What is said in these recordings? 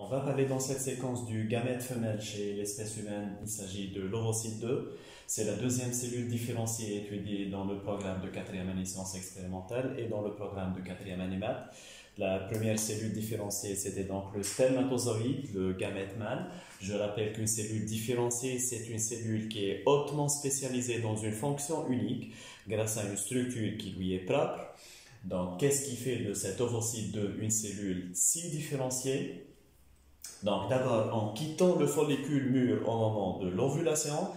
On va parler dans cette séquence du gamète femelle chez l'espèce humaine. Il s'agit de l'ovocyte 2. C'est la deuxième cellule différenciée étudiée dans le programme de 4e année sciences expérimentales et dans le programme de 4e année maths. La première cellule différenciée, c'était donc le spermatozoïde, le gamète mâle. Je rappelle qu'une cellule différenciée, c'est une cellule qui est hautement spécialisée dans une fonction unique grâce à une structure qui lui est propre. Donc, qu'est-ce qui fait de cet ovocyte 2 une cellule si différenciée? Donc, d'abord, en quittant le follicule mûr au moment de l'ovulation,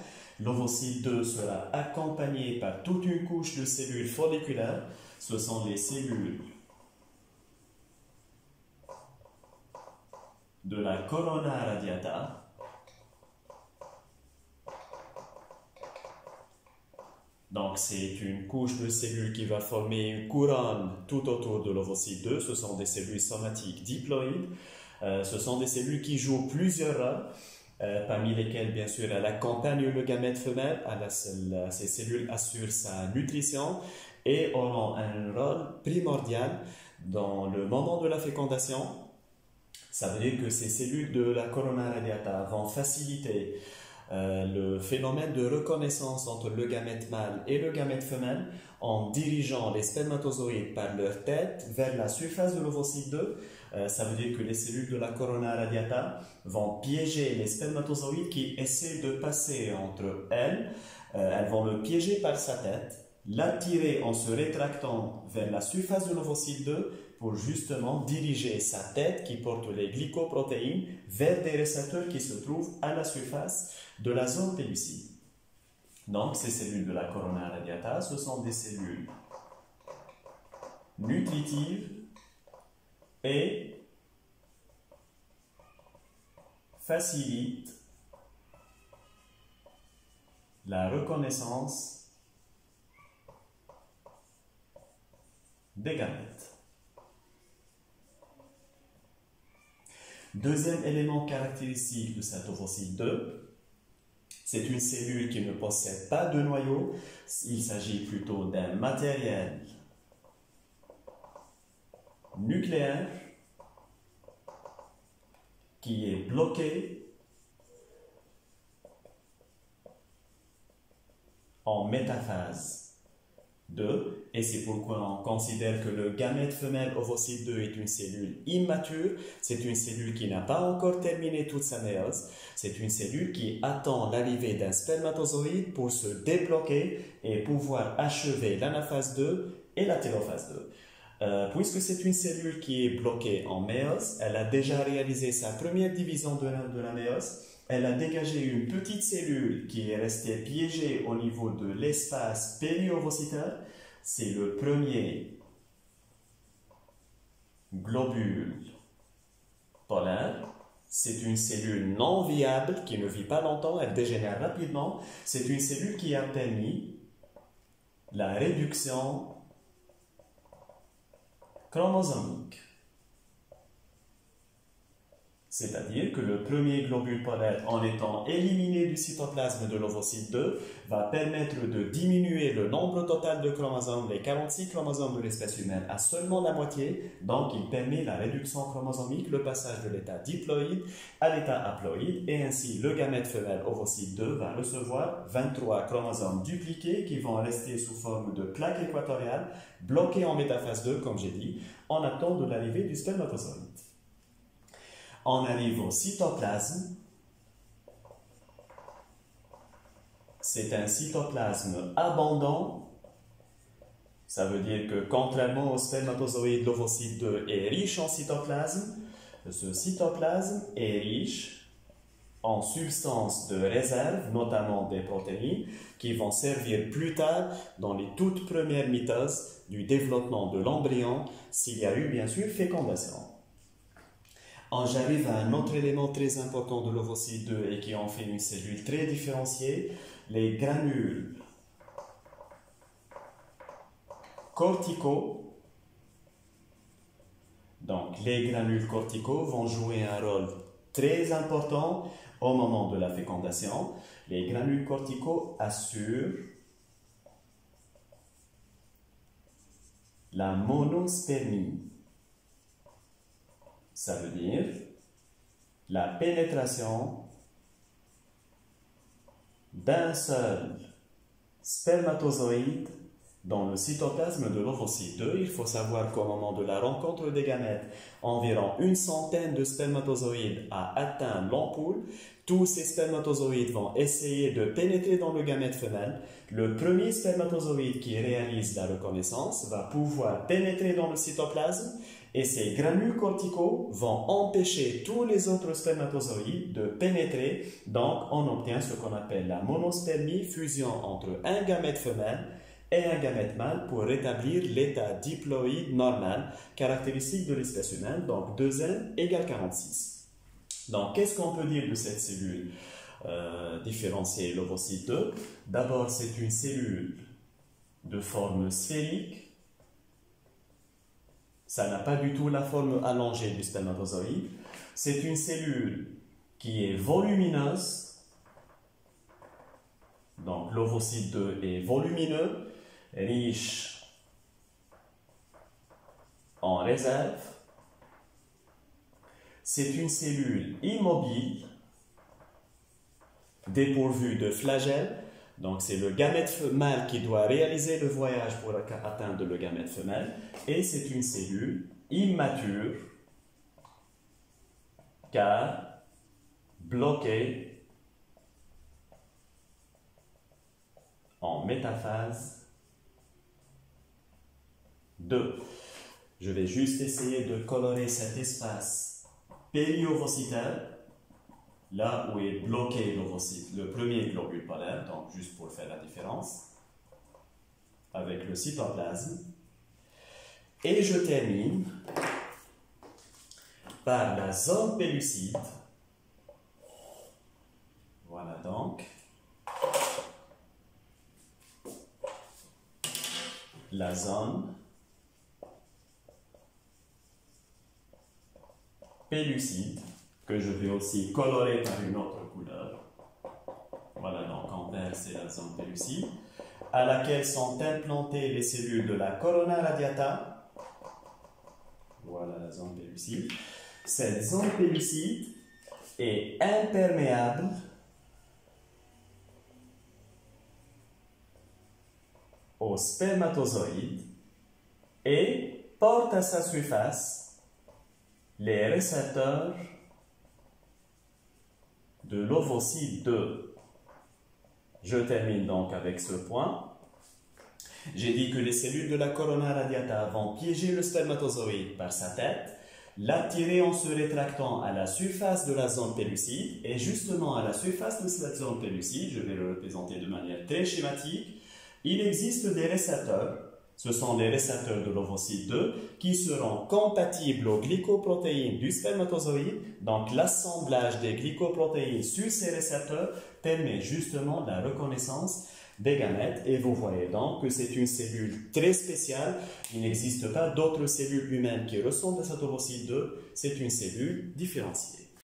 l'ovocyte 2 sera accompagné par toute une couche de cellules folliculaires. Ce sont les cellules de la corona radiata. Donc, c'est une couche de cellules qui va former une couronne tout autour de l'ovocyte 2. Ce sont des cellules somatiques diploïdes. Ce sont des cellules qui jouent plusieurs rôles, parmi lesquelles, bien sûr, elles accompagnent le gamète femelle. Ces cellules assurent sa nutrition et auront un rôle primordial dans le moment de la fécondation. Ça veut dire que ces cellules de la corona radiata vont faciliter le phénomène de reconnaissance entre le gamète mâle et le gamète femelle en dirigeant les spermatozoïdes par leur tête vers la surface de l'ovocyte 2. Ça veut dire que les cellules de la corona radiata vont piéger les spermatozoïdes qui essaient de passer entre elles. Elles vont le piéger par sa tête, l'attirer en se rétractant vers la surface de l'ovocyte 2 pour justement diriger sa tête qui porte les glycoprotéines vers des récepteurs qui se trouvent à la surface de la zone pellucide. Donc, ces cellules de la corona radiata, ce sont des cellules nutritives et facilitent la reconnaissance des gamètes. Deuxième élément caractéristique de cet ovocyte 2, c'est une cellule qui ne possède pas de noyau. Il s'agit plutôt d'un matériel nucléaire qui est bloqué en métaphase 2, et c'est pourquoi on considère que le gamète femelle ovocyte 2 est une cellule immature. C'est une cellule qui n'a pas encore terminé toute sa méiose. C'est une cellule qui attend l'arrivée d'un spermatozoïde pour se débloquer et pouvoir achever l'anaphase 2 et la télophase 2. Puisque c'est une cellule qui est bloquée en méiose, elle a déjà réalisé sa première division de la méiose. Elle a dégagé une petite cellule qui est restée piégée au niveau de l'espace périovocitaire. C'est le premier globule polaire. C'est une cellule non viable qui ne vit pas longtemps, elle dégénère rapidement. C'est une cellule qui a permis la réduction chromosomique. C'est-à-dire que le premier globule polaire, en étant éliminé du cytoplasme de l'ovocyte 2, va permettre de diminuer le nombre total de chromosomes, les 46 chromosomes de l'espèce humaine, à seulement la moitié. Donc, il permet la réduction chromosomique, le passage de l'état diploïde à l'état haploïde, et ainsi le gamète femelle ovocyte 2 va recevoir 23 chromosomes dupliqués qui vont rester sous forme de plaques équatoriales, bloquées en métaphase 2, comme j'ai dit, en attente de l'arrivée du spermatozoïde. On arrive au cytoplasme. C'est un cytoplasme abondant. Ça veut dire que contrairement au spermatozoïde, l'ovocyte 2 est riche en cytoplasme. Ce cytoplasme est riche en substances de réserve, notamment des protéines, qui vont servir plus tard dans les toutes premières mitoses du développement de l'embryon, s'il y a eu bien sûr fécondation. J'arrive à un autre élément très important de l'ovocyte 2 et qui en fait une cellule très différenciée, les granules corticaux. Donc, les granules corticaux vont jouer un rôle très important au moment de la fécondation. Les granules corticaux assurent la monospermie. Ça veut dire la pénétration d'un seul spermatozoïde dans le cytoplasme de l'ovocyte 2. Il faut savoir qu'au moment de la rencontre des gamètes, environ une centaine de spermatozoïdes a atteint l'ampoule. Tous ces spermatozoïdes vont essayer de pénétrer dans le gamète femelle. Le premier spermatozoïde qui réalise la reconnaissance va pouvoir pénétrer dans le cytoplasme et ces granules corticaux vont empêcher tous les autres spermatozoïdes de pénétrer. Donc, on obtient ce qu'on appelle la monospermie, fusion entre un gamète femelle et un gamète mâle pour rétablir l'état diploïde normal, caractéristique de l'espèce humaine, donc 2n égale 46. Donc, qu'est-ce qu'on peut dire de cette cellule différenciée, l'ovocyte 2? D'abord, c'est une cellule de forme sphérique. Ça n'a pas du tout la forme allongée du spermatozoïde. C'est une cellule qui est volumineuse. Donc, l'ovocyte 2 est volumineux, riche en réserve. C'est une cellule immobile, dépourvue de flagelle. Donc, c'est le gamète mâle qui doit réaliser le voyage pour atteindre le gamète femelle. Et c'est une cellule immature, car bloquée en métaphase 2. Je vais juste essayer de colorer cet espace périovocitaire, là où est bloqué l'ovocyte, le premier globule polaire, donc juste pour faire la différence, avec le cytoplasme. Et je termine par la zone pellucide. Voilà donc. La zone pellucide, que je vais aussi colorer par une autre couleur. Voilà, donc en vert, c'est la zone pellucide, à laquelle sont implantées les cellules de la corona radiata. Voilà la zone pellucide. Cette zone pellucide est imperméable aux spermatozoïdes et porte à sa surface les récepteurs de l'ovocyte 2. Je termine donc avec ce point. J'ai dit que les cellules de la corona radiata vont piéger le spermatozoïde par sa tête, l'attirer en se rétractant à la surface de la zone pellucide, et justement à la surface de cette zone pellucide, je vais le représenter de manière très schématique, il existe des récepteurs. Ce sont les récepteurs de l'ovocyte 2 qui seront compatibles aux glycoprotéines du spermatozoïde. Donc, l'assemblage des glycoprotéines sur ces récepteurs permet justement la reconnaissance des gamètes. Et vous voyez donc que c'est une cellule très spéciale. Il n'existe pas d'autres cellules humaines qui ressemblent à cet ovocyte 2. C'est une cellule différenciée.